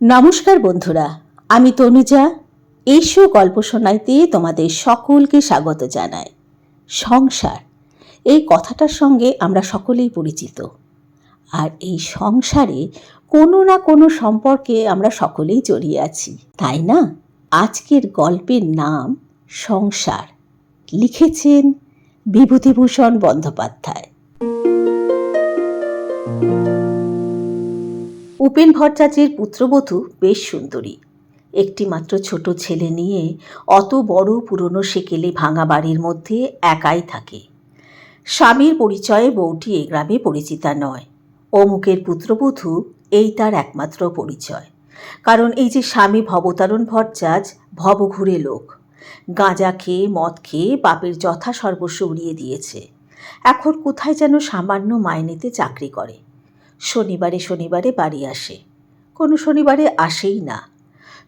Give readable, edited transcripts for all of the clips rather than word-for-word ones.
নমস্কার বন্ধুরা, আমি তনুজা। এসো গল্প শোনাইতে তোমাদের সকলকে স্বাগত জানাই। সংসার, এই কথাটার সঙ্গে আমরা সকলেই পরিচিত। আর এই সংসারে কোনো না কোনো সম্পর্কে আমরা সকলেই জড়িয়ে আছি, তাই না? আজকের গল্পের নাম সংসার। লিখেছেন বিভূতিভূষণ বন্দ্যোপাধ্যায়। উপেন ভট্টাচার্যের পুত্রবধূ বেশ সুন্দরী। একটি মাত্র ছোট ছেলে নিয়ে অত বড় পুরনো সেকেলে ভাঙা বাড়ির মধ্যে একাই থাকে। স্বামীর পরিচয়ে বউটি এ গ্রামে পরিচিতা নয়। অমুকের পুত্রবধূ এই তার একমাত্র পরিচয়। কারণ এই যে স্বামী ভবতারণ ভট্টাচার্য ভবঘুরে লোক, গাঁজা খেয়ে মদ খেয়ে বাপের যথাসর্বস্ব উড়িয়ে দিয়েছে। এখন কোথায় যেন সামান্য মাইনেতে চাকরি করে। শনিবারে শনিবারে বাড়ি আসে, কোনো শনিবারে আসেই না।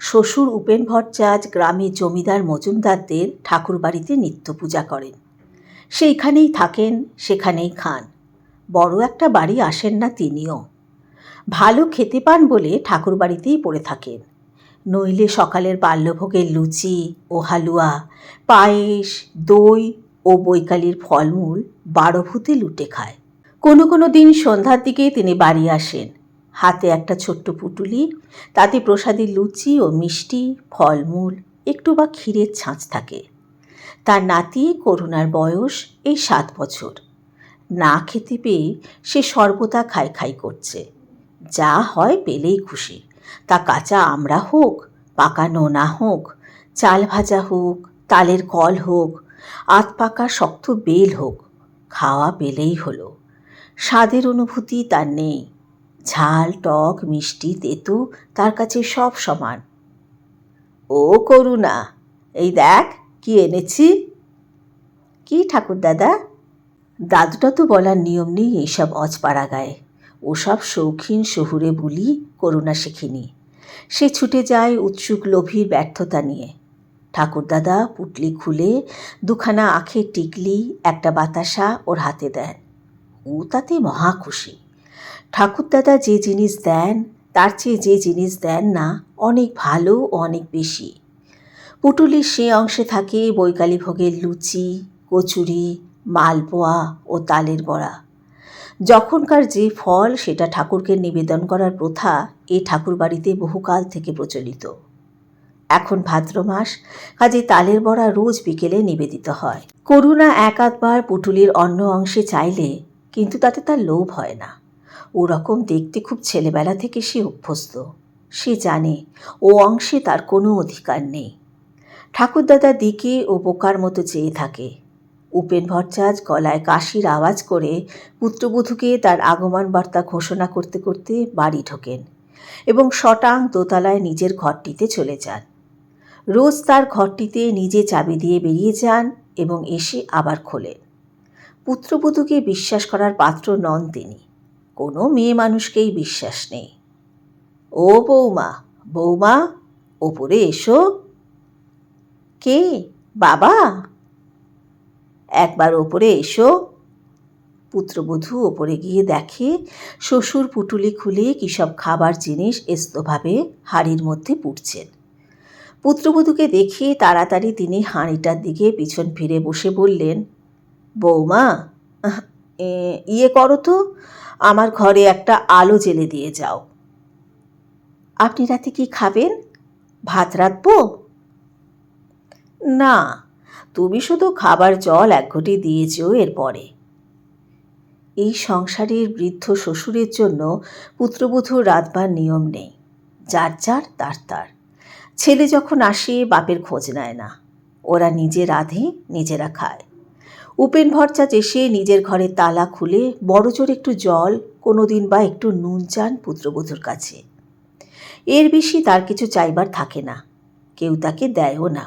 শ্বশুর উপেন ভট্টাচার্য গ্রামের জমিদার মজুমদারদের ঠাকুর বাড়িতে নিত্য পূজা করেন। সেইখানেই থাকেন, সেখানেই খান। বড় একটা বাড়ি আসেন না তিনিও। ভালো খেতে পান বলে ঠাকুর বাড়িতেই পড়ে থাকেন। নইলে সকালের বাল্যভোগের লুচি ও হালুয়া, পায়েস, দই ও বৈকালির ফলমূল 12 ভূতে লুটে খায়। কোনো কোনো দিন সন্ধ্যার দিকে তিনি বাড়ি আসেন, হাতে একটা ছোট্ট পুটুলি, তাতে প্রসাদী লুচি ও মিষ্টি, ফলমূল, একটু বা ক্ষীরের ছাঁচ থাকে। তার নাতি করুণার বয়স এই 7 বছর। না খেতে পেয়ে সে সর্বদা খাই খাই করছে। যা হয় পেলেই খুশি, তা কাঁচা আমড়া হোক, পাকা নোনা হোক, চাল ভাজা হোক, তালের কল হোক, আধ পাকা শক্ত বেল হোক, খাওয়া পেলেই হলো। স্বাদের অনুভূতি তার নেই। ঝাল, টক, মিষ্টি, তেতো তার কাছে সব সমান। ও করুণা, এই দেখ কি এনেছি। কি ঠাকুর দাদা? দাদুটা তো বলার নিয়ম নেই এইসব অজপাড়া গায়ে। ওসব শৌখিন শহুরে বুলি করুণা শেখেনি। সে ছুটে যায় উৎসুক লোভীর ব্যর্থতা নিয়ে। ঠাকুরদাদা পুটলি খুলে দুখানা আখের টিকলি, একটা বাতাসা ওর হাতে দেন। ও তাতে মহা খুশি। ঠাকুরদাদা যে জিনিস দেন তার চেয়ে যে জিনিস দেন না অনেক ভালো ও অনেক বেশি। পুটুলির সে অংশে থাকে বৈকালী ভোগের লুচি, কচুরি, মালপোয়া ও তালের বড়া। যখনকার যে ফল সেটা ঠাকুরকে নিবেদন করার প্রথা এই ঠাকুর বাড়িতে বহুকাল থেকে প্রচলিত। এখন ভাদ্র মাস, কাজে তালের বড়া রোজ বিকেলে নিবেদিত হয়। করুণা এক আধবার পুটুলির অন্য অংশে চাইলে, কিন্তু তাতে তার লোভ হয় না। ওরকম দেখতে খুব ছেলেবেলা থেকে সে অভ্যস্ত। সে জানে ও অংশে তার কোনো অধিকার নেই। ঠাকুরদাদার দিকে ও বোকার মতো চেয়ে থাকে। উপেন ভট্টাচার্য গলায় কাশির আওয়াজ করে পুত্রবধূকে তার আগমন বার্তা ঘোষণা করতে করতে বাড়ি ঢোকেন এবং শটাং দোতলায় নিজের ঘরটিতে চলে যান। রোজ তার ঘরটিতে নিজে চাবি দিয়ে বেরিয়ে যান এবং এসে আবার খোলেন। পুত্রবধূকে বিশ্বাস করার পাত্র নন তিনি। কোনো মেয়ে মানুষকেই বিশ্বাস নেই। ও বৌমা, বৌমা, ওপরে এসো। কে? বাবা? একবার ওপরে এসো। পুত্রবধূ ওপরে গিয়ে দেখে শ্বশুর পুটুলি খুলে কী সব খাবার জিনিস এস্তভাবে হাঁড়ির মধ্যে পুড়ছেন। পুত্রবধূকে দেখে তাড়াতাড়ি তিনি হাঁড়িটার দিকে পিছন ফিরে বসে বললেন, বৌমা, ইয়ে করো তো, আমার ঘরে একটা আলো জ্বেলে দিয়ে যাও। আপনি রাতে কি খাবেন? ভাত রাঁধবো? না, তুমি শুধু খাবার জল 1 ঘটি দিয়েছো এরপরে। এই সংসারের বৃদ্ধ শ্বশুরের জন্য পুত্রবধূর রাঁধবার নিয়ম নেই। যার যার তার তার। ছেলে যখন আসে বাপের খোঁজ নেয় না। ওরা নিজে রাঁধে, নিজেরা খায়। উপেন ভট্টাচার্য এসে নিজের ঘরের তালা খুলে বড়জোর একটু জল, কোনো দিন বা একটু নুন চান পুত্রবধূর কাছে। এর বেশি তার কিছু চাইবার থাকে না, কেউ তাকে দেয়ও না।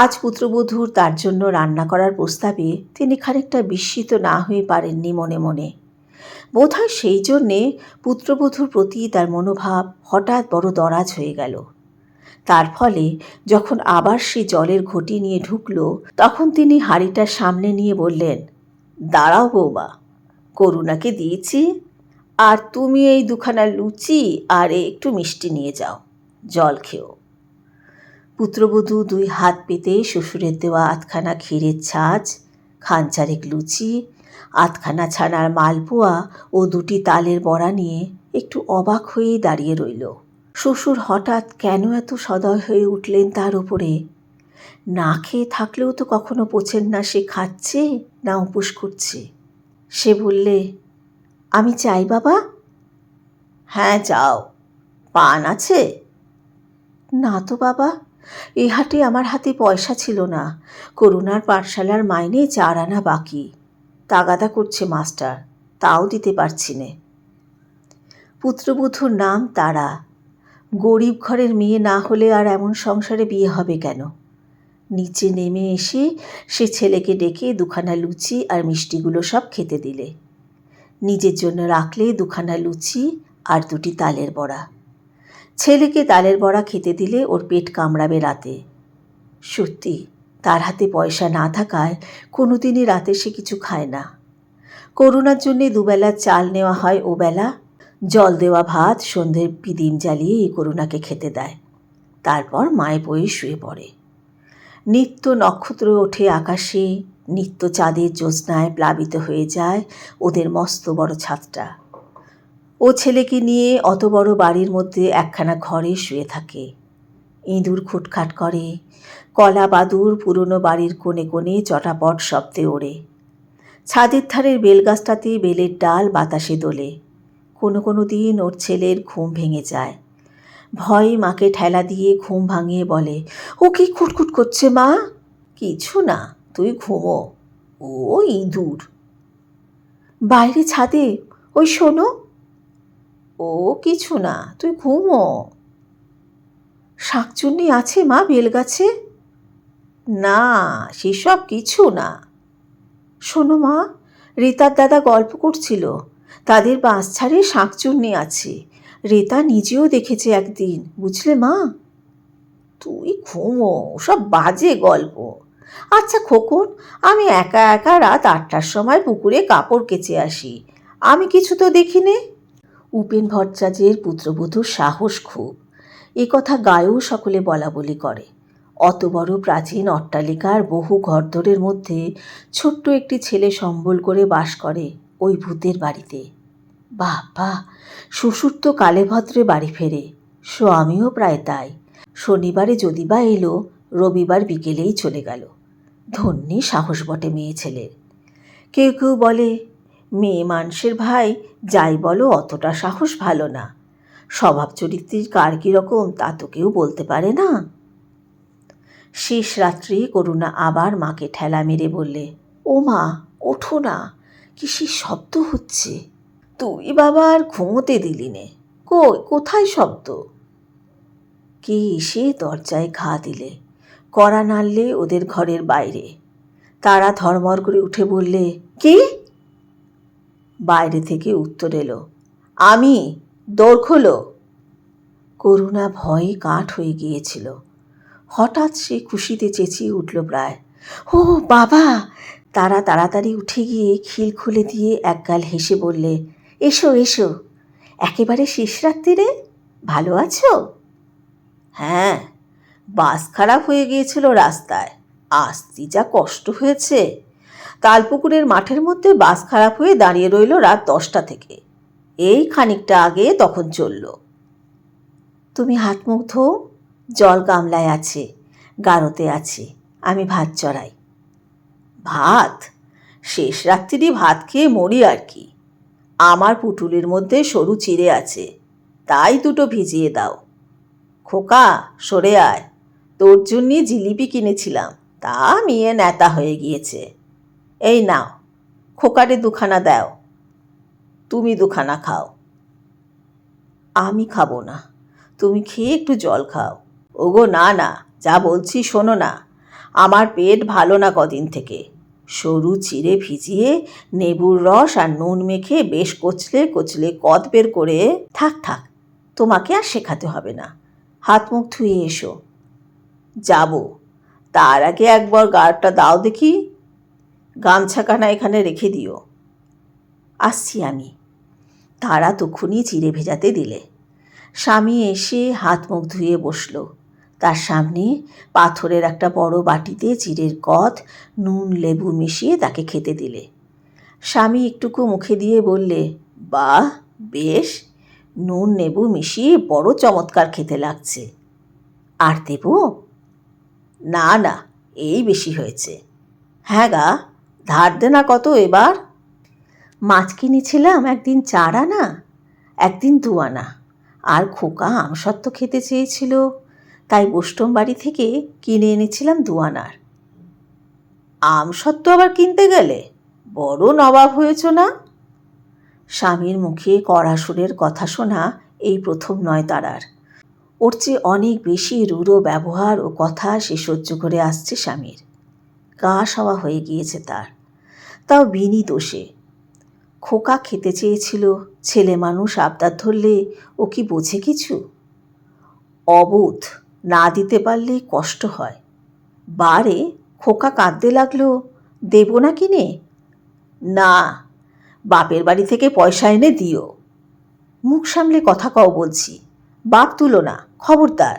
আজ পুত্রবধূর তার জন্য রান্না করার প্রস্তাবে তিনি খানিকটা বিস্মিত না হয়ে পারেননি মনে মনে। বোধহয় সেই জন্যে পুত্রবধূর প্রতি তার মনোভাব হঠাৎ বড় দরাজ হয়ে গেল। তার ফলে যখন আবার সে জলের ঘটি নিয়ে ঢুকল, তখন তিনি হাঁড়িটার সামনে নিয়ে বললেন, দাঁড়াও বৌমা, করুণাকে দিয়েছি, আর তুমি এই দুখানা লুচি আর একটু মিষ্টি নিয়ে যাও, জল খেও। পুত্রবধূ 2 হাত পেতে শ্বশুরের দেওয়া আধখানা ক্ষীরের ছাঁচ, খানচারেক লুচি, আধখানা ছানার মালপোয়া ও 2টি তালের বড়া নিয়ে একটু অবাক হয়েই দাঁড়িয়ে রইল। শ্বশুর হঠাৎ কেন এত সদয় হয়ে উঠলেন তার উপরে? না খেয়ে থাকলেও তো কখনো পোছেন না সে খাচ্ছে না উপোস করছে। সে বললে, আমি চাই বাবা। হ্যাঁ যাও। পান আছে? না তো বাবা, এ হাটে আমার হাতে পয়সা ছিল না। করুণার পাঠশালার মাইনে 4 আনা বাকি। তাগাদা করছে মাস্টার, তাও দিতে পারছি নে। পুত্রবধূর নাম তারা। গরিব ঘরের মেয়ে না হলে আর এমন সংসারে বিয়ে হবে কেন? নিচে নেমে এসে সে ছেলেকে ডেকে 2খানা লুচি আর মিষ্টিগুলো সব খেতে দিলে। নিজের জন্য রাখলে 2খানা লুচি আর 2টি তালের বড়া। ছেলেকে তালের বড়া খেতে দিলে ওর পেট কামড়াবে রাতে। সত্যি তার হাতে পয়সা না থাকায় কোনোদিনই রাতে সে কিছু খায় না। করুণার জন্যে 2 বেলা চাল নেওয়া হয় ওবেলা, জল দেওয়া ভাত সন্ধ্যের পিদিম জ্বালিয়ে এই করুণাকে খেতে দেয়। তারপর মায়ে বয়ে শুয়ে পড়ে। নিত্য নক্ষত্র ওঠে আকাশে, নিত্য চাঁদের জ্যোৎস্নায় প্লাবিত হয়ে যায় ওদের মস্ত বড় ছাদটা। ও ছেলেকে নিয়ে অত বড় বাড়ির মধ্যে একখানা ঘরে শুয়ে থাকে। ইঁদুর খুটখাট করে, কলা বাদুর পুরনো বাড়ির কোণে কোণে চটাপট শব্দে ওড়ে। ছাদের ধারের বেলগাছটাতে বেলের ডাল বাতাসে দোলে। কোনো দিন ওর ছেলের ঘুম ভেঙে যায়। ভয়ে মাকে ঠেলা দিয়ে ঘুম ভাঙিয়ে বলে, ও কি খুটখুট করছে মা? কিছু না, তুই ঘুমো, ও ইঁদুর। বাইরে ছাদে, ওই শোনো। ও কিছু না, তুই ঘুমো। শাকচুন্নি আছে মা বেলগাছে? না, সেসব কিছু না। শোনো মা, রেতার দাদা গল্প করছিল, তাদের বাঁশঝাড়ে শাকচুন্নি আছে। রেতা নিজেও দেখেছে একদিন, বুঝলে মা? তুই ঘুমো, সব বাজে গল্প। আচ্ছা খোকন, আমি একা একা রাত 8টার সময় পুকুরে কাপড় কেচে আসি, আমি কিছু তো দেখিনি। উপেন ভট্টাচার্যের পুত্রবধূর সাহস খুব, এ কথা গায়েও সকলে বলা বলি করে। অত বড় প্রাচীন অট্টালিকার বহু ঘরদোরের মধ্যে ছোট্ট একটি ছেলে সম্বল করে বাস করে ওই ভূতের বাড়িতে। বাবা, শ্বশুর তো কালে ভদ্রে বাড়ি ফেরে, স্বামীও প্রায় তাই। শনিবারে যদি বা এলো, রবিবার বিকেলেই চলে গেল। ধন্যী সাহস বটে মেয়ে ছেলের। কেউ কেউ বলে, মেয়ে মানুষের ভাই যাই বলো অতটা সাহস ভালো না। স্বভাব চরিত্রের কার কীরকম তা তো কেউ বলতে পারে না। শেষ রাত্রে করুণা আবার মাকে ঠেলা মেরে বললে, ও মা, ওঠো না, কিসের শব্দ হচ্ছে? তুই বাবা আর ঘুমোতে দিলি নে। কোথায় শব্দ? কে এসে দরজায় ঘা দিলে, কড়া নাড়লে ওদের ঘরের বাইরে। তারা ধর্মর করে উঠে বললে, কে? বাইরে থেকে উত্তর এলো, আমি, দৌড় খোলো। করুণা ভয়ে কাঠ হয়ে গিয়েছিল। হঠাৎ সে খুশিতে চেঁচিয়ে উঠল প্রায়, ও বাবা! তারা তাড়াতাড়ি উঠে গিয়ে খিল খুলে দিয়ে একগাল হেসে বললে, এসো এসো, একেবারে শেষ রাত্রিরে, ভালো আছো? হ্যাঁ, বাস খারাপ হয়ে গিয়েছিল রাস্তায়, আসতে যা কষ্ট হয়েছে। তালপুকুরের মাঠের মধ্যে বাস খারাপ হয়ে দাঁড়িয়ে রইল রাত 10টা থেকে, এই খানিকটা আগে তখন চলল। তুমি হাত মুখ ধো, জল গামলায় আছে, গারোতে আছে, আমি ভাত চড়াই। ভাত? শেষ রাত্রি ভাত খেয়ে মরি আর কি। আমার পুটুলির মধ্যে সরু চিড়ে আছে, তাই 2টো ভিজিয়ে দাও। খোকা, সরে আয়, তোর জন্যে জিলিপি কিনেছিলাম, তা মেয়ে নেতা হয়ে গিয়েছে। এই নাও, খোকারে 2খানা দাও, তুমি 2খানা খাও। আমি খাবো না, তুমি খেয়ে একটু জল খাও। ওগো না না, যা বলছি শোনো না, আমার পেট ভালো না কদিন থেকে। সরু চিড়ে ভিজিয়ে নেবুর রস আর নুন মেখে বেশ কচলে কচলে কদ বের করে। থাক থাক, তোমাকে আর শেখাতে হবে না, হাত মুখ ধুয়ে এসো। যাব, তার আগে একবার গাড়টা দাও দেখি, গামছাখানা এখানে রেখে দিও। আসছি আমি। তারা তখনই চিড়ে ভেজাতে দিলে। স্বামী এসে হাত মুখ ধুয়ে বসল। তার সামনে পাথরের একটা বড় বাটিতে চিড়ের কদ, নুন লেবু মিশিয়ে তাকে খেতে দিলে। স্বামী একটুকু মুখে দিয়ে বললে, বাহ, বেশ, নুন নেবু মিশিয়ে বড় চমৎকার খেতে লাগছে। আর দেব? না না, এই বেশি হয়েছে। হ্যাঁ গা, ধার দেনা কত এবার? মাছ কিনেছিলাম একদিন 4 আনা, একদিন 2 আনা। আর খোকা আমসত্ত্ব খেতে চেয়েছিল, তাই বোষ্টম বাড়ি থেকে কিনে এনেছিলাম 2 আনার। আমসত্ত্ব আবার কিনতে গেলে? বড় নবাব হয়েছ না? স্বামীর মুখে কড়া সুরের কথা শোনা এই প্রথম নয় তারার। ওর চেয়ে অনেক বেশি রূঢ় ব্যবহার ও কথা সে সহ্য করে আসছে স্বামীর। গা সওয়া হয়ে গিয়েছে তার, তাও বিনি দোষে। খোকা খেতে চেয়েছিল, ছেলে মানুষ আবদার ধরলে ও কি বোঝে কিছু? অবোধ, না দিতে পারলে কষ্ট হয়। বারে খোকা কাঁদতে লাগলো, দেব না কিনে? না, বাপের বাড়ি থেকে পয়সা এনে দিও। মুখ সামলে কথা কও বলছি, বাপ তুলো না, খবরদার।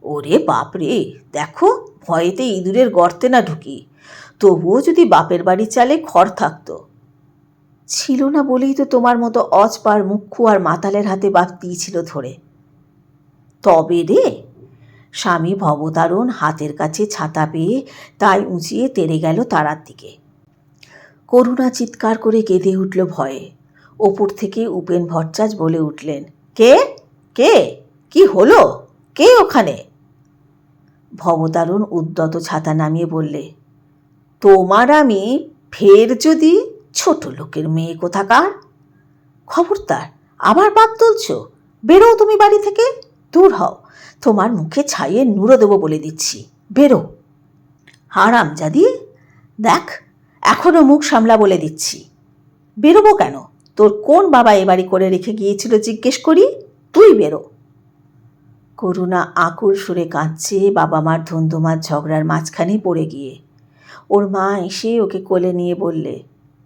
ওরে বাপরে, দেখো ভয়েতে ইঁদুরের গর্তে না ঢুকি, তবুও যদি বাপের বাড়ি চালে খড় থাকতো। ছিল না বলেই তো তোমার মতো অজপার মুখ্যু আর মাতালের হাতে বাপ দিয়েছিল ধরে। তবে রে, স্বামী ভবতারণ হাতের কাছে ছাতা পেয়ে তাই উঁচিয়ে তেড়ে গেল তারার দিকে। করুণা চিৎকার করে কেঁদে উঠল ভয়ে। ওপর থেকে উপেন ভট্টাচ বলে উঠলেন, কে কে, কি হলো, কে ওখানে? ভবতারণ উদ্যত ছাতা নামিয়ে বললে, তোমার আমি ফের যদি, ছোট লোকের মেয়ে কোথাকার। খবরদার, আবার বাপ তুলছ, বেরো তুমি বাড়ি থেকে, দূর হও, তোমার মুখে ছাইয়ে নুড়ো দেবো বলে দিচ্ছি, বেরো। হারামজাদি, দেখ এখনো মুখ সামলা বলে দিচ্ছি। বেরোবো কেন? তোর কোন বাবা এ বাড়ি করে রেখে গিয়েছিল জিজ্ঞেস করি, তুই বেরো। করুণা আকুল সুরে কাঁদছে বাবা মার ধন্দমার ঝগড়ার মাঝখানে পড়ে গিয়ে। ওর মা এসে ওকে কোলে নিয়ে বললে,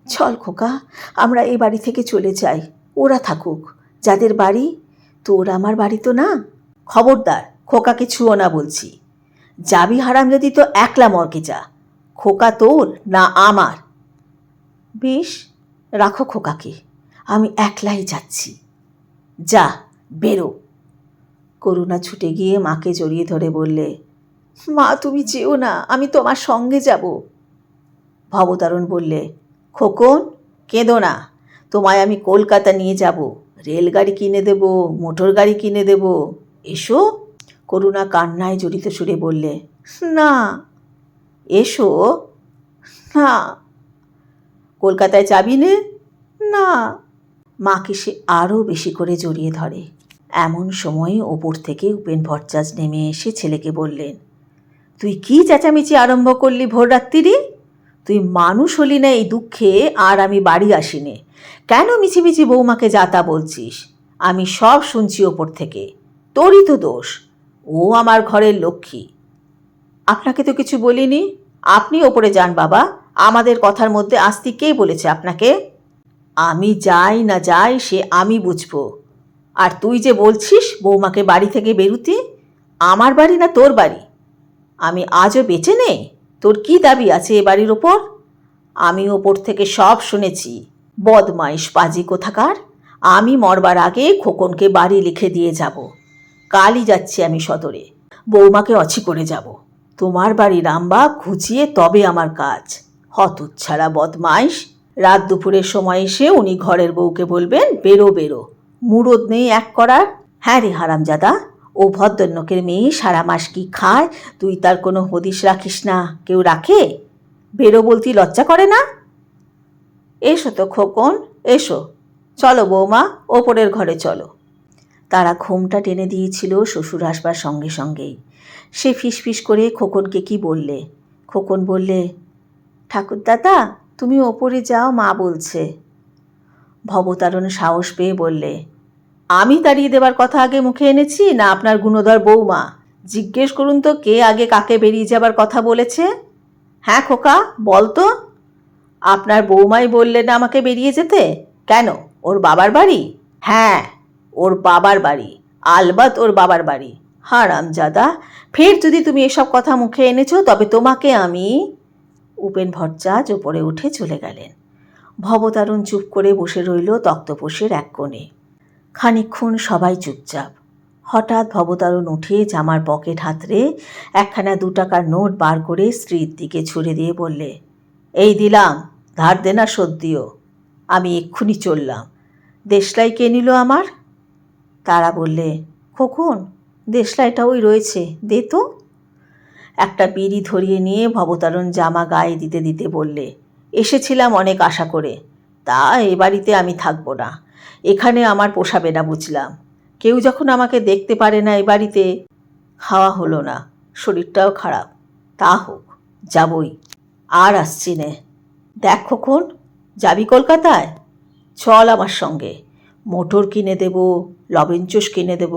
চল খোকা, আমরা এই বাড়ি থেকে চলে যাই, ওরা থাকুক, যাদের বাড়ি। তোর আমার বাড়ি তো না। খবরদার, খোকাকে ছুঁয়ো না বলছি। যাবি হারামজাদি তো একলা মর্গে যা, খোকা তোর না আমার। বেশ, রাখো খোকাকে, আমি একলাই যাচ্ছি। যা, বেরো। করুণা ছুটে গিয়ে মাকে জড়িয়ে ধরে বললে, মা তুমি যেও না, আমি তোমার সঙ্গে যাব। ভবতারণ বললে, খোকন, কেঁদো না, তোমায় আমি কলকাতা নিয়ে যাব, রেলগাড়ি কিনে দেব, মোটর গাড়ি কিনে দেব, এসো। করুণা কান্নায় জড়িত সুরে বললে, না। এসো না। কলকাতায় যাবি নে? না। মাকে সে আরও বেশি করে জড়িয়ে ধরে। এমন সময়ে ওপর থেকে উপেন ভট্টাচ নেমে এসে ছেলেকে বললেন, তুই কি চেঁচামেচি আরম্ভ করলি ভোর রাত্রি? তুই মানুষ হলি না এই দুঃখে, আর আমি বাড়ি আসিনে, কেন মিছিমিছি বৌমাকে যাতা বলছিস? আমি সব শুনছি ওপর থেকে, তোরই তো দোষ, ও আমার ঘরের লক্ষ্মী। আপনাকে তো কিছু বলিনি, আপনি ওপরে যান বাবা, আমাদের কথার মধ্যে আসতে কে বলেছে আপনাকে? আমি যাই না যাই সে আমি বুঝবো। আর তুই যে বলছিস বৌমাকে বাড়ি থেকে বেরুতে, আমার বাড়ি না তোর বাড়ি? আমি আজও বেঁচে নেই? তোর কি দাবি আছে এ বাড়ির ওপর? আমি ওপর থেকে সব শুনেছি। বদমাইশ পাজি কোথাকার, আমি মরবার আগে খোকনকে বাড়ি লিখে দিয়ে যাব। কালই যাচ্ছি আমি সদরে, বৌমাকে অছি করে যাব। তোমার বাড়ি রামবাগ খুঁচিয়ে তবে আমার কাজ। হতচ্ছাড়া বদমাইশ, রাত দুপুরের সময় এসে উনি ঘরের বউকে বলবেন বেরো বেরো, মুরদ নেই এক করার। হ্যাঁ রে হারামজাদা, ও ভদ্রলোকের মেয়ে সারা মাস কি খায় তুই তার কোনো হদিশ রাখিস না? কেউ রাখে? বেরো বলতে লজ্জা করে না? এসো তো খোকন, এসো, চলো বৌমা, ওপরের ঘরে চলো। তারা ঘুমটা টেনে দিয়েছিল শ্বশুর আসবার সঙ্গে সঙ্গেই। সে ফিসফিস করে খোকনকে কি বললে। খোকন বললে, ঠাকুরদাদা তুমি ওপরে যাও, মা বলছে। ভবতারণ সাহস পেয়ে বললে, আমি তাড়িয়ে দেবার কথা আগে মুখে এনেছি না আপনার গুণধর বৌমা? জিজ্ঞেস করুন তো কে আগে কাকে বেরিয়ে যাবার কথা বলেছে। হ্যাঁ খোকা, বল তো। আপনার বৌমাই বললে না আমাকে বেরিয়ে যেতে? কেন, ওর বাবার বাড়ি? হ্যাঁ, ওর বাবার বাড়ি, আলবাত ওর বাবার বাড়ি। হারামজাদা, ফের যদি তুমি এসব কথা মুখে এনেছো তবে তোমাকে আমি। উপেন ভট্টাচার্য ওপরে উঠে চলে গেলেন। ভবতারণ চুপ করে বসে রইল তক্তপোষের এক কোণে। খানিকক্ষণ সবাই চুপচাপ। হঠাৎ ভবতারণ উঠে জামার পকেট হাতড়ে একখানা 2 টাকার নোট বার করে স্ত্রীর দিকে ছুঁড়ে দিয়ে বললে, এই দিলাম, ধার দেনা শোধ দিও। আমি এক্ষুনি চললাম। দেশলাই কে নিল আমার? তারা বললে, খোকন, দেশলাইটা ওই রয়েছে, দে তো। একটা বিড়ি ধরিয়ে নিয়ে ভবতারণ জামা গায়ে দিতে দিতে বললে, এসেছিলাম অনেক আশা করে, তা এ বাড়িতে আমি থাকবো না। এখানে আমার পোষাবে না বুঝলাম। কেউ যখন আমাকে দেখতে পারে না এ বাড়িতে। খাওয়া হলো না, শরীরটাও খারাপ, তা হোক, যাবই, আর আসছি নে। দেখ খোকন, যাবি কলকাতায়? চল আমার সঙ্গে, মোটর কিনে দেব, লবেঞ্চস কিনে দেব।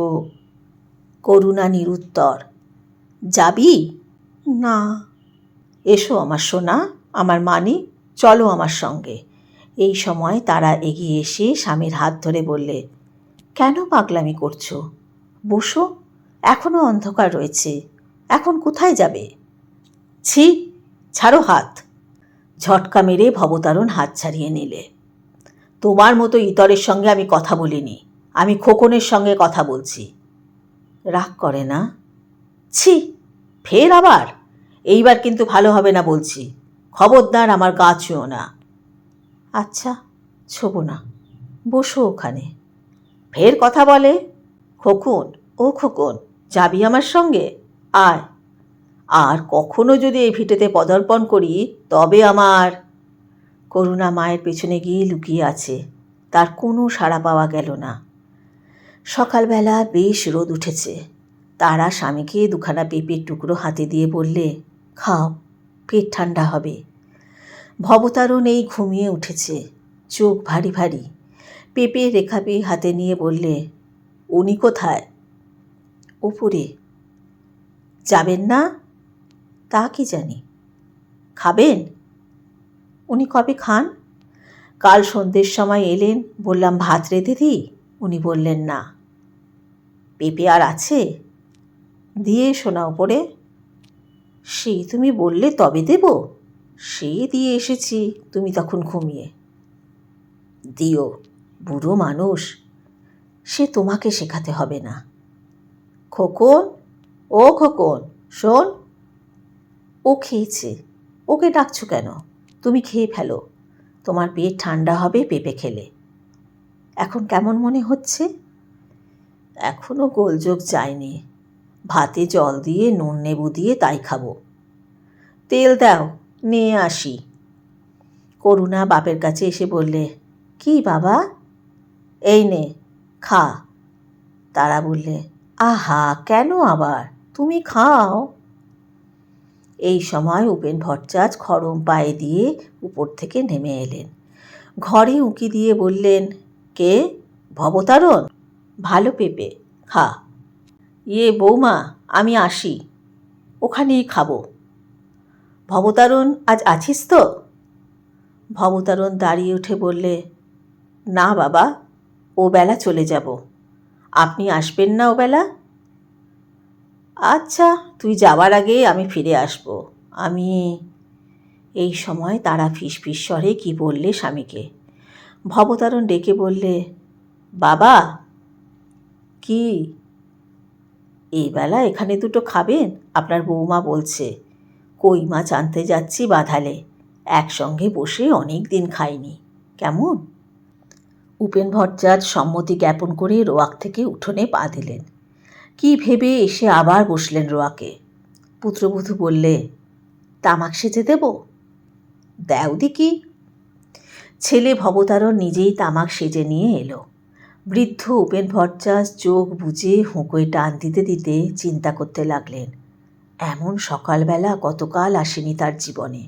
করুণা নিরুত্তর। যাবি? না। এসো আমার সোনা, আমার মানি, চলো আমার সঙ্গে। এই সময় তারা এগিয়ে এসে স্বামীর হাত ধরে বললে, কেন পাগলামি করছো? বসো, এখনো অন্ধকার রয়েছে, এখন কোথায় যাবে? ছি, ছাড়ো হাত। ঝটকা মেরে ভবতারণ হাত ছাড়িয়ে নিলে। তোমার মতো ইতরের সঙ্গে আমি কথা বলিনি, আমি খোকনের সঙ্গে কথা বলছি। রাগ করে না? ছি, ফের আবার? এইবার কিন্তু ভালো হবে না বলছি, খবরদার আমার গা ছুঁয়ো না। আচ্ছা, ছোবো না, বসো ওখানে। ফের কথা বলে? খোকন, ও খোকন, যাবি আমার সঙ্গে? আয়। আর কখনো যদি এই ভিটেতে পদার্পণ করি তবে আমার। করুণা মায়ের পেছনে গিয়ে লুকিয়ে আছে, তার কোনো সাড়া পাওয়া গেল না। সকালবেলা বেশ রোদ উঠেছে। তারা স্বামীকে 2খানা পেঁপের টুকরো হাতে দিয়ে বললে, খাও, পেট ঠান্ডা হবে। ভবতারণ এই ঘুমিয়ে উঠেছে, চোখ ভারী ভারী। পেঁপে রেখাপি হাতে নিয়ে বললে, উনি কোথায়? উপরে। যাবেন না? তা কি জানি। খাবেন? উনি কবে খান? কাল সন্ধ্যের সময় এলেন, বললাম ভাত রেঁধে দিই, উনি বললেন না। পেঁপে আর আছে? দিয়ে এসো না উপরে। সেই তুমি বললে তবে দেব, সে দিয়ে এসেছি, তুমি তখন ঘুমিয়ে। দিও, বুড়ো মানুষ, সে তোমাকে শেখাতে হবে না। খোকন, ও খোকন, শোন। ও খেয়েছে, ওকে ডাকছো কেন? তুমি খেয়ে ফেলো, তোমার পেট ঠান্ডা হবে পেঁপে খেলে। এখন কেমন মনে হচ্ছে? এখনো গোলযোগ যায়নি, ভাতে জল দিয়ে নুন নেবু দিয়ে তাই খাবো। তেল দাও, নিয়ে আসি। করুণা বাপের কাছে এসে বললে, কি বাবা? এই নে, খা। তারা বললে, আহা, কেন আবার, তুমি খাও। এই সময় উপেন ভট্টাচার্য খড়ম পায়ে দিয়ে উপর থেকে নেমে এলেন। ঘরে উঁকি দিয়ে বললেন, কে? ভবতারণ? ভালো পেঁপে, খা। ইয়ে বৌমা, আমি আসি, ওখানেই খাবো। ভবতারণ, আজ আছিস তো? ভবতারণ দাঁড়িয়ে উঠে বললে, না বাবা, ও বেলা চলে যাব। আপনি আসবেন না ও বেলা? আচ্ছা, তুই যাবার আগে আমি ফিরে আসব। আমি। এই সময় তারা ফিসফিস স্বরে কি বললে স্বামীকে। ভবতারণ ডেকে বললে, বাবা। কি? এই বেলা এখানে দুটো খাবেন? আপনার বৌমা বলছে, কই মাছ আনতে যাচ্ছি বাঁধালে, একসঙ্গে বসে অনেক দিন খাইনি, কেমন? উপেন ভট্টাচার্য সম্মতি জ্ঞাপন করে রোয়াক থেকে উঠোনে পা দিলেন। কি ভেবে এসে আবার বসলেন রোয়াকে। পুত্রবধূ বললে, তামাক সেজে দেব? দেও দিকি। ছেলে ভবতারণ নিজেই তামাক সেজে নিয়ে এলো। বৃদ্ধ উপেন ভট্টাচার্য চোখ বুজে হুঁকোয় টান দিতে দিতে চিন্তা করতে লাগলেন, এমন সকালবেলা কতকাল আসেনি তার জীবনে।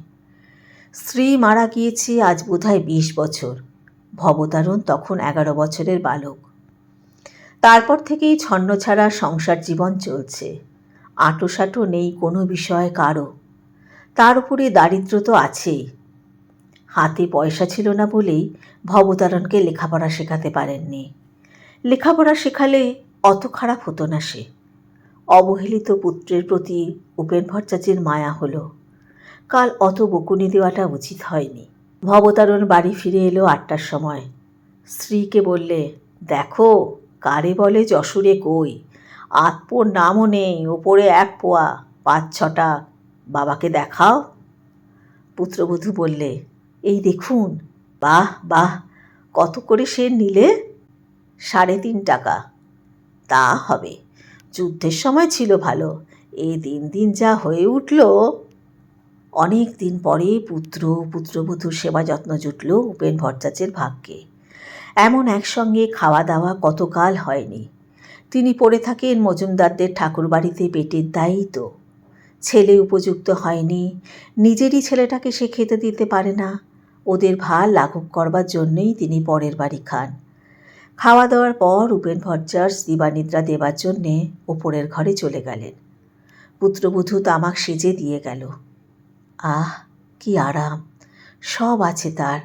স্ত্রী মারা গিয়েছে আজ বোধহয় 20 বছর, ভবতারণ তখন 11 বছরের বালক। তারপর থেকেই ছন্নছাড়া সংসার জীবন চলছে, আঁটোসাঁটো নেই কোনো বিষয় কারো। তার উপরে দারিদ্র তো আছেই। হাতে পয়সা ছিল না বলেই ভবতারণকে লেখাপড়া শেখাতে পারেননি। লেখাপড়া শেখালে অত খারাপ হতো না সে। অবহেলিত পুত্রের প্রতি উপেন ভট্টাচার্যের মায়া হলো। কাল অত বকুনি দেওয়াটা উচিত হয়নি। ভবতারণ বাড়ি ফিরে এলো 8টার সময়। স্ত্রীকে বললে, দেখো কারে বলে যশোরে কই, আতপোর নামও নেই, ওপরে 1 পোয়া 5-6টা, বাবাকে দেখাও। পুত্রবধূ বললে, এই দেখুন। বাহ বাহ, কত করে সে নিলে? 3.5 টাকা। তা হবে, যুদ্ধের সময় ছিল ভালো, এই দিন দিন যা হয়ে উঠল। অনেক দিন পরে পুত্র পুত্রবধূর সেবা যত্ন জুটল উপেন ভট্টাচার্যের ভাগ্যে। এমন একসঙ্গে খাওয়া দাওয়া কতকাল হয়নি। তিনি পড়ে থাকেন মজুমদারদের ঠাকুরবাড়িতে পেটের দায়ই তো। ছেলে উপযুক্ত হয়নি, নিজেরই ছেলেটাকে সে খেতে দিতে পারে না, ওদের ভার লাঘব করবার জন্যই তিনি পরের বাড়ি খান। খাওয়া দাওয়ার পর উপেন ভট্টাচার্য দিবানিদ্রা দেবার জন্যে ওপরের ঘরে চলে গেলেন। পুত্রবধূ তামাক সেজে দিয়ে গেল। আহ, কি আরাম! সব আছে তার,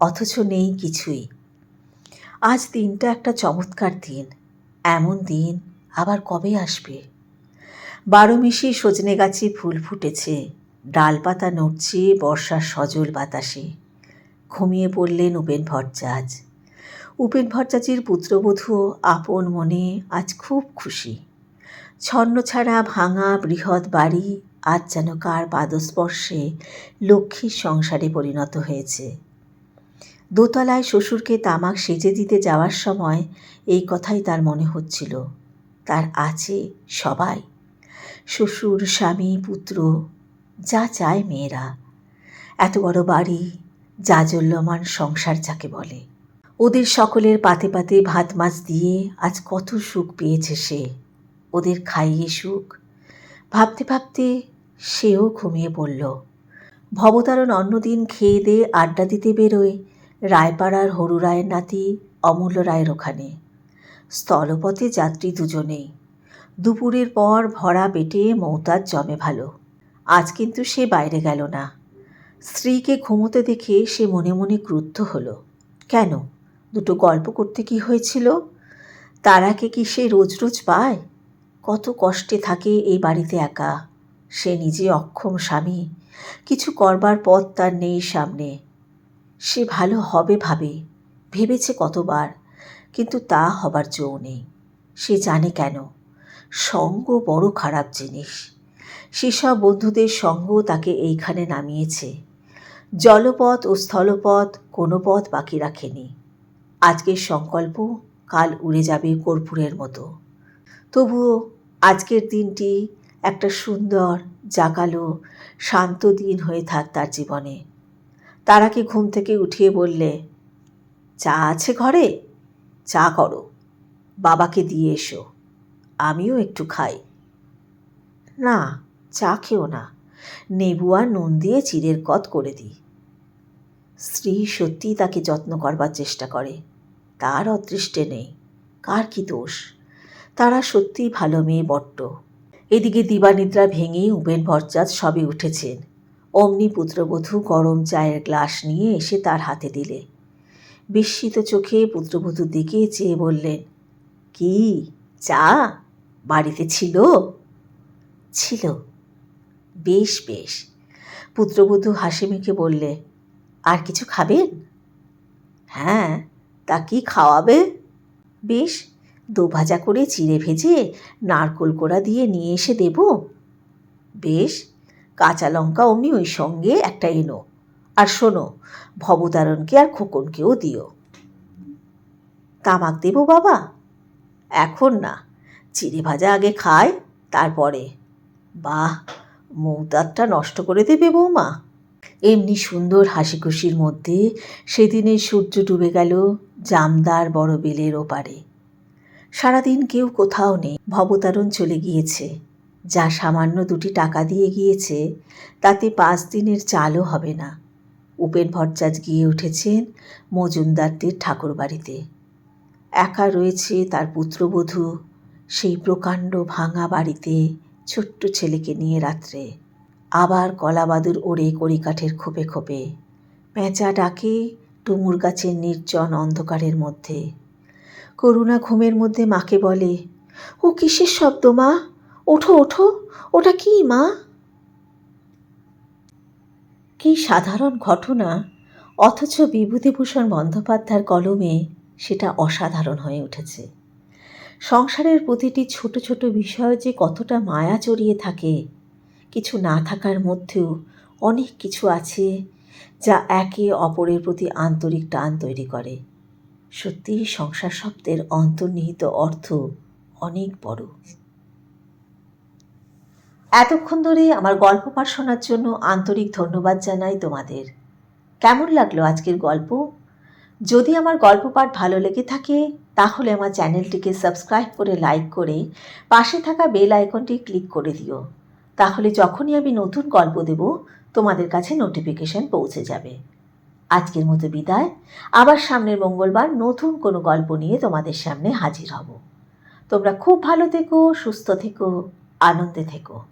অথচ নেই কিছুই। আজ দিনটা একটা চমৎকার দিন। এমন দিন আবার কবে আসবে? 12 সজনে গাছে ফুল ফুটেছে, ডালপাতা নড়ছে বর্ষার সজল বাতাসে। ঘুমিয়ে পড়লেন উপেন ভট্টাচার্য। উপেন ভট্টাচার্যের পুত্রবধূও আপন মনে আজ খুব খুশি। ছন্নছাড়া ভাঙা বৃহৎ বাড়ি আজ যেন কার পাদস্পর্শে লক্ষ্মীর সংসারে পরিণত হয়েছে। দোতলায় শ্বশুরকে তামাক সেজে দিতে যাওয়ার সময় এই কথাই তার মনে হচ্ছিল। তার আছে সবাই, শ্বশুর, স্বামী, পুত্র, যা চায় মেয়েরা। এত বড় বাড়ি, জাজল্যমান সংসার যাকে বলে। ওদের সকলের পাতে পাতে ভাত মাছ দিয়ে আজ কত সুখ পেয়েছে সে। ওদের খাইয়ে সুখ। ভাবতে ভাবতে সেও ঘুমিয়ে পড়ল। ভবতারণ অন্যদিন খেয়ে দিয়ে আড্ডা দিতে বেরোয় রায়পাড়ার হরু রায়ের নাতি অমূল্য রায়ের ওখানে। স্থলপথে যাত্রী দুজনেই। দুপুরের পর ভরা পেটে মৌতাজ জমে ভালো। আজ কিন্তু সে বাইরে গেল না। স্ত্রীকে ঘুমোতে দেখে সে মনে মনে ক্রুদ্ধ হলো। কেন, দুটো গল্প করতে কি হয়েছিল? তারাকে কি সে রোজ রোজ পায়? কত কষ্টে থাকে এই বাড়িতে একা। সে নিজে অক্ষম স্বামী, কিছু করবার পথ তার নেই সামনে। সে ভালো হবে ভাবে, ভেবেছে কতবার, কিন্তু তা হবার জো নেই। সে জানে কেন, সঙ্গ বড় খারাপ জিনিস। সেসব বন্ধুদের সঙ্গ তাকে এইখানে নামিয়েছে। জলপথ ও স্থলপথ কোনো পথ বাকি রাখেনি। আজকের সংকল্প কাল উড়ে যাবে কর্পূরের মতো। তবুও আজকের দিনটি একটা সুন্দর, জাগালো, শান্ত দিন হয়ে থাক তার জীবনে। তারাকে ঘুম থেকে উঠিয়ে বললে, চা আছে ঘরে? চা করো, বাবাকে দিয়ে এসো, আমিও একটু খাই। না, চা খেও না, নেবু আর নুন দিয়ে চিড়ের কদ করে দিই। স্ত্রী সত্যিই তাকে যত্ন করবার চেষ্টা করে। তার অদৃষ্টে নেই, কার কি দোষ? তারা সত্যিই ভালো মেয়ে বড্ড। এদিকে দিবানিদ্রা ভেঙে উপেন ভট্টাচার্য সবে উঠেছেন। অমনি পুত্রবধূ গরম চায়ের গ্লাস নিয়ে এসে তার হাতে দিলে। বিস্মিত চোখে পুত্রবধূর দিকে চেয়ে বললেন, কি চা বাড়িতে ছিল? ছিল। বেশ বেশ। পুত্রবধূ হাসি মুখে বললে, আর কিছু খাবেন? হ্যাঁ, তা কি খাওয়াবে? বেশ, 2 ভাজা করে চিড়ে ভেজে নারকোল কোড়া দিয়ে নিয়ে এসে দেব। বেশ, কাঁচা লঙ্কা অমনি ওই সঙ্গে একটা এনো। আর শোনো, ভবতারণকে আর খোকনকেও দিও। তামাক দেব বাবা? এখন না, চিড়ে ভাজা আগে খায়, তারপরে। বাহ, মৌতাদটা নষ্ট করে দেবে বৌমা। এমনি সুন্দর হাসি খুশির মধ্যে সেদিনের সূর্য ডুবে গেল জামদার বড় বেলের ওপারে। সারাদিন কেউ কোথাও নেই। ভবতারণ চলে গিয়েছে। যা সামান্য 2টি টাকা দিয়ে গিয়েছে তাতে 5 দিনের চালও হবে না। উপেন ভট্টাচার্য গিয়ে উঠেছেন মজুমদারদের ঠাকুরবাড়িতে। একা রয়েছে তার পুত্রবধূ সেই প্রকাণ্ড ভাঙা বাড়িতে ছোট্ট ছেলেকে নিয়ে রাত্রে। আবার কলাবাদুর ওড়ে কড়িকাঠের খোপে খোপে। পেঁচা ডাকে ডুমুর গাছের নির্জন অন্ধকারের মধ্যে। করুণা ঘুমের মধ্যে মাকে বলে, ও কিসের শব্দ মা? ওঠো ওঠো, ওটা কি মা? কি সাধারণ ঘটনা, অথচ বিভূতিভূষণ বন্দ্যোপাধ্যায়ের কলমে সেটা অসাধারণ হয়ে উঠেছে। সংসারের প্রতিটি ছোট ছোট বিষয় যে কতটা মায়া জড়িয়ে থাকে, কিছু না থাকার মধ্যেও অনেক কিছু আছে যা একে অপরের প্রতি আন্তরিক টান তৈরি করে। সত্যিই সংসার শব্দের অন্তর্নিহিত অর্থ অনেক বড়। এতক্ষণ ধরে আমার গল্প পাঠ শোনার জন্য আন্তরিক ধন্যবাদ জানাই তোমাদের। কেমন লাগলো আজকের গল্প? যদি আমার গল্প পাঠ ভালো লেগে থাকে তাহলে আমার চ্যানেলটিকে সাবস্ক্রাইব করে লাইক করে পাশে থাকা বেল আইকনটি ক্লিক করে দিও। তাহলে যখনই আমি নতুন গল্প দেব তোমাদের কাছে নোটিফিকেশন পৌঁছে যাবে। আজকের মতো বিদায়। আবার সামনের মঙ্গলবার নতুন কোনো গল্প নিয়ে তোমাদের সামনে হাজির হব। তোমরা খুব ভালো থেকো, সুস্থ থেকো, আনন্দে থেকো।